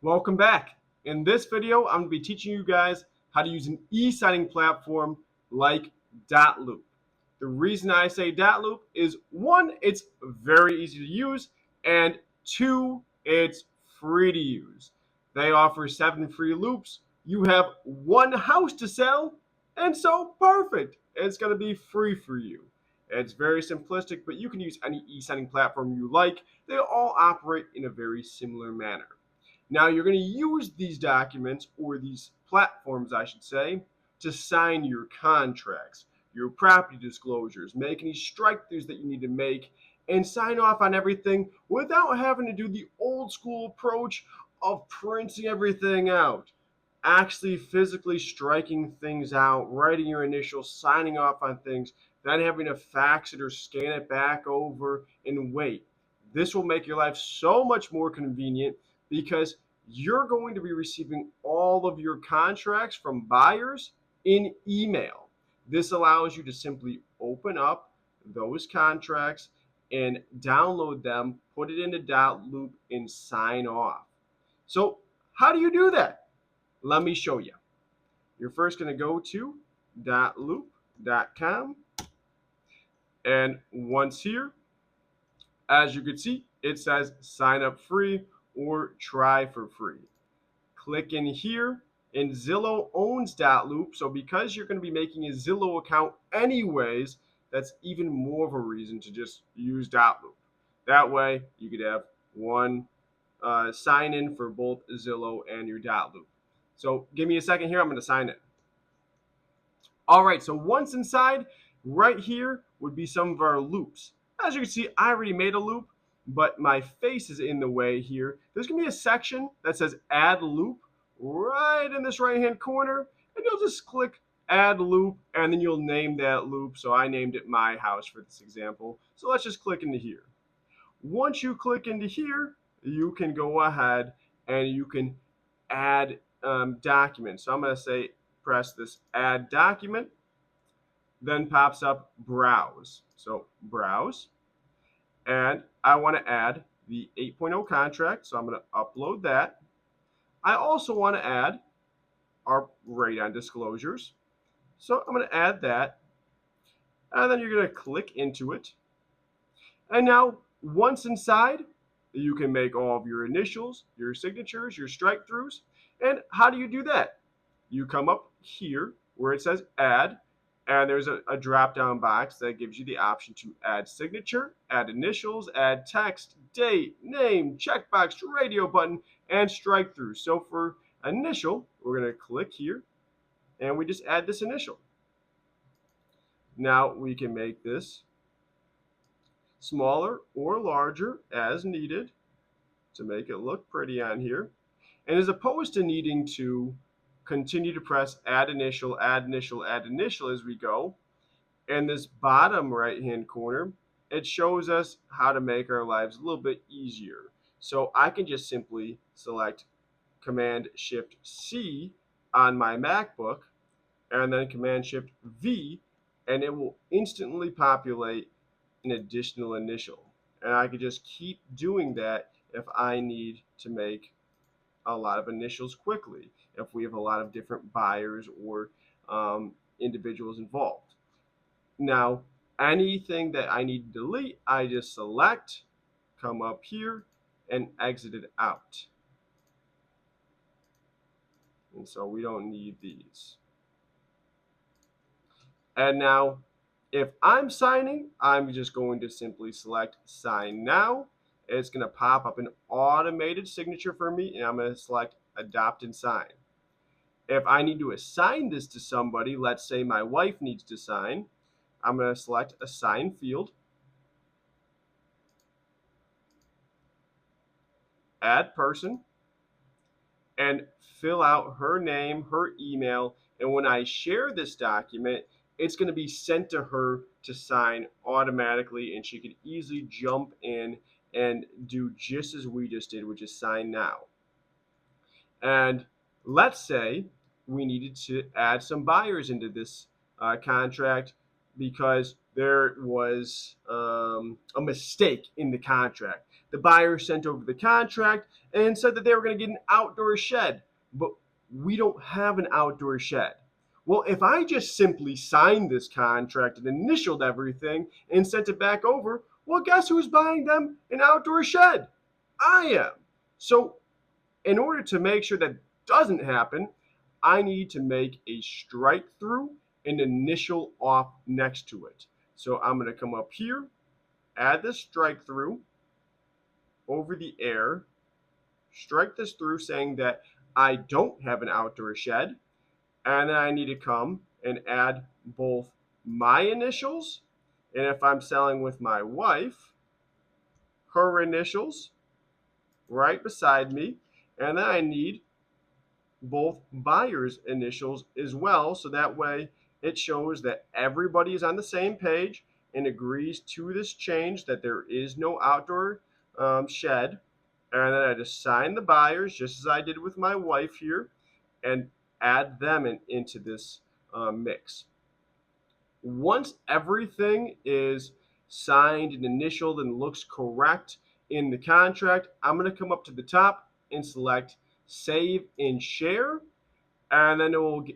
Welcome back. In this video, I'm going to be teaching you guys how to use an e-signing platform like Dotloop. The reason I say Dotloop is one, it's very easy to use, and two, it's free to use. They offer 7 free loops. You have one house to sell, and so perfect. It's going to be free for you. It's very simplistic, but you can use any e-signing platform you like. They all operate in a very similar manner. Now you're going to use these documents, or these platforms I should say, to sign your contracts, your property disclosures, make any strike-throughs that you need to make, and sign off on everything without having to do the old school approach of printing everything out. Actually physically striking things out, writing your initials, signing off on things, then having to fax it or scan it back over and wait. This will make your life so much more convenient because you're going to be receiving all of your contracts from buyers in email. This allows you to simply open up those contracts and download them, put it into Dotloop, and sign off. So how do you do that? Let me show you. You're first going to go to dotloop.com, and once here, as you can see, it says sign up free or try for free. Click in here, and Zillow owns Dotloop, so because you're going to be making a Zillow account anyways, that's even more of a reason to just use Dotloop. That way you could have one sign in for both Zillow and your Dotloop. So give me a second here, I'm going to sign in. All right, so once inside, right here would be some of our loops. As you can see, I already made a loop, but my face is in the way here. There's going to be a section that says add loop right in this right hand corner, and you'll just click add loop, and then you'll name that loop. So I named it my house for this example. So let's just click into here. Once you click into here, you can go ahead and you can add documents. So I'm going to say press this add document, then pops up browse. So browse, and I want to add the 8.0 contract, so I'm going to upload that. I also want to add our radon disclosures, so I'm going to add that, and then you're going to click into it. And now once inside, you can make all of your initials, your signatures, your strike throughs. And how do you do that? You come up here where it says add, and there's a drop down box that gives you the option to add signature, add initials, add text, date, name, checkbox, radio button, and strike through. So for initial, we're going to click here, and we just add this initial. Now we can make this smaller or larger as needed to make it look pretty on here. And as opposed to needing to continue to press add initial, add initial, add initial as we go, in this bottom right hand corner, it shows us how to make our lives a little bit easier. So I can just simply select Command Shift C on my MacBook, and then Command Shift V, and it will instantly populate an additional initial. And I could just keep doing that if I need to make a lot of initials quickly, if we have a lot of different buyers or individuals involved. Now, anything that I need to delete, I just select, come up here, and exit it out. And so we don't need these. And now, if I'm signing, I'm just going to simply select sign now. It's going to pop up an automated signature for me, and I'm going to select adopt and sign. If I need to assign this to somebody, let's say my wife needs to sign, I'm going to select assign field, add person, and fill out her name, her email, and when I share this document, it's going to be sent to her to sign automatically, and she can easily jump in and do just as we just did, which is sign now. And let's say we needed to add some buyers into this contract because there was a mistake in the contract. the buyer sent over the contract and said that they were going to get an outdoor shed, but we don't have an outdoor shed. Well, if I just simply signed this contract and initialed everything and sent it back over, well, guess who's buying them an outdoor shed? I am. So, in order to make sure that doesn't happen, I need to make a strike through and initial off next to it. So, I'm going to come up here, add this strike through over the air, strike this through saying that I don't have an outdoor shed, and then I need to come and add both my initials, and if I'm selling with my wife, her initials right beside me, and then I need both buyers' initials as well, so that way it shows that everybody is on the same page and agrees to this change that there is no outdoor shed. And then I just sign the buyers just as I did with my wife here and add them into this mix. Once everything is signed and initialed and looks correct in the contract, I'm going to come up to the top and select save and share, and then it will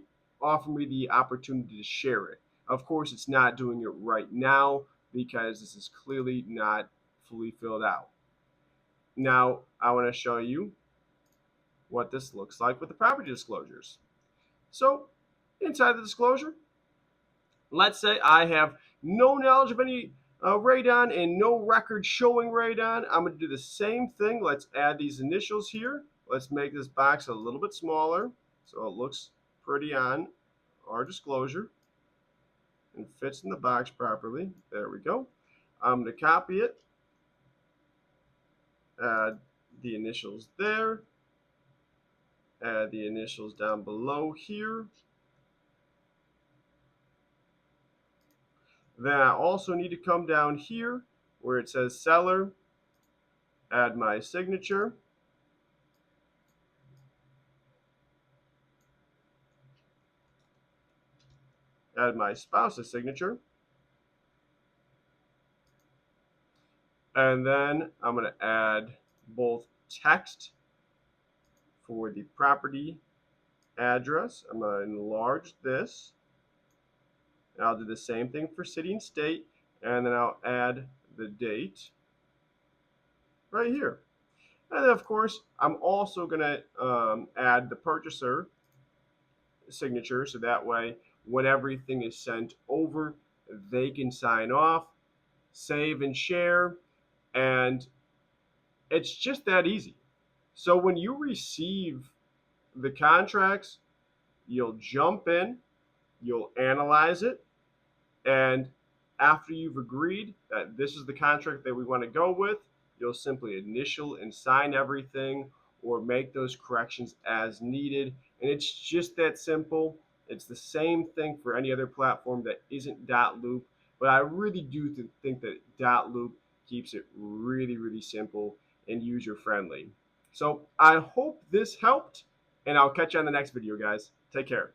offer me the opportunity to share it. Of course, it's not doing it right now because this is clearly not fully filled out. Now, I want to show you what this looks like with the property disclosures. So, inside the disclosure, let's say I have no knowledge of any radon and no record showing radon. I'm going to do the same thing. Let's add these initials here. Let's make this box a little bit smaller so it looks pretty on our disclosure and fits in the box properly. There we go. I'm going to copy it, add the initials there, add the initials down below here. Then I also need to come down here where it says seller, add my signature, add my spouse's signature, and then I'm going to add both text for the property address. I'm going to enlarge this. And I'll do the same thing for city and state, and then I'll add the date right here. And then, of course, I'm also going to add the purchaser signature, so that way when everything is sent over, they can sign off, save and share, and it's just that easy. So when you receive the contracts, you'll jump in, you'll analyze it, and after you've agreed that this is the contract that we want to go with, you'll simply initial and sign everything or make those corrections as needed. And it's just that simple. It's the same thing for any other platform that isn't Dotloop, but I really do think that Dotloop keeps it really, really simple and user friendly. So I hope this helped, and I'll catch you on the next video, guys. Take care.